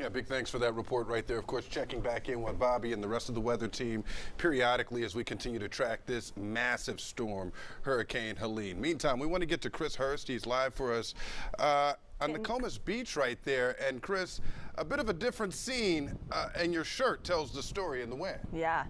Yeah, big thanks for that report right there. Of course, checking back in with Bobby and the rest of the weather team periodically as we continue to track this massive storm, Hurricane Helene. Meantime, we want to get to Chris Hurst. He's live for us on Nokomis Beach right there. And Chris, a bit of a different scene, and your shirt tells the story in the wind. Yeah.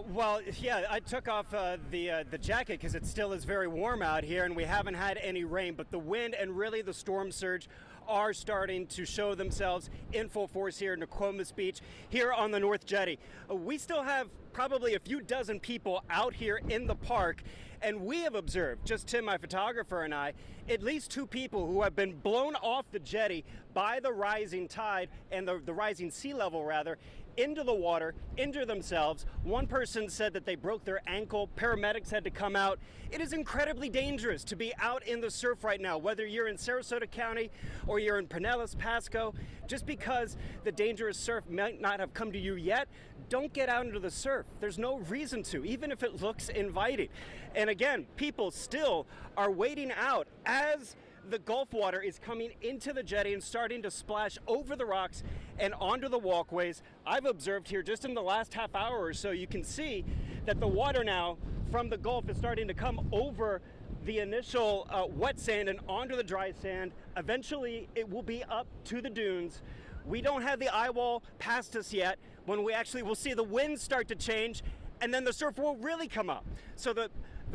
Well, yeah, I took off the jacket because it still is very warm out here, and we haven't had any rain. But the wind and really the storm surge are starting to show themselves in full force here in Nokomis Beach, here on the North Jetty. We still have probably a few dozen people out here in the park, and we have observed, just Tim, my photographer, and I, at least 2 people who have been blown off the jetty by the rising tide and the rising sea level, rather, into the water, injure themselves. One person said that they broke their ankle. Paramedics had to come out. It is incredibly dangerous to be out in the surf right now, whether you're in Sarasota County or you're in Pinellas, Pasco. Just because the dangerous surf might not have come to you yet, don't get out into the surf. There's no reason to, even if it looks inviting. And again, people still are waiting out as the Gulf water is coming into the jetty and starting to splash over the rocks and onto the walkways. I've observed here just in the last half hour or so, you can see that the water now from the Gulf is starting to come over the initial wet sand and onto the dry sand. Eventually, it will be up to the dunes. We don't have the eye wall past us yet. When we actually will see the winds start to change, and then the surf will really come up. So the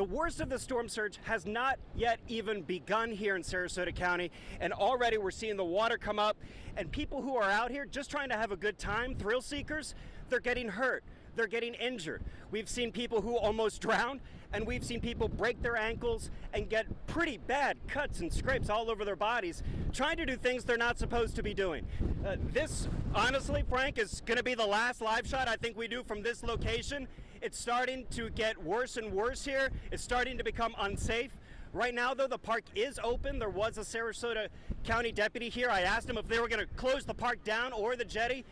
worst of the storm surge has not yet even begun here in Sarasota County, and already we're seeing the water come up, and people who are out here just trying to have a good time, thrill seekers, they're getting hurt, they're getting injured. We've seen people who almost drowned, and we've seen people break their ankles and get pretty bad cuts and scrapes all over their bodies, trying to do things they're not supposed to be doing. This, honestly, Frank, is going to be the last live shot I think we do from this location. It's starting to get worse and worse here. It's starting to become unsafe. Right now, though, the park is open. There was a Sarasota County deputy here. I asked him if they were going to close the park down or the jetty.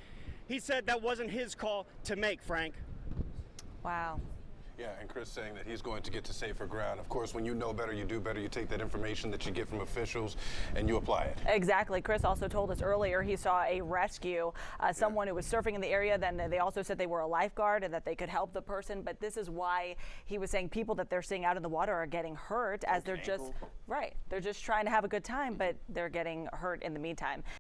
He said that wasn't his call to make, Frank. Wow. Yeah, and Chris saying that he's going to get to safer ground. Of course, when you know better, you do better. You take that information that you get from officials and you apply it. Exactly. Chris also told us earlier he saw a rescue, someone who was surfing in the area. Then they also said they were a lifeguard and that they could help the person. But this is why he was saying people that they're seeing out in the water are getting hurt as they're just, right, they're just trying to have a good time, but they're getting hurt in the meantime.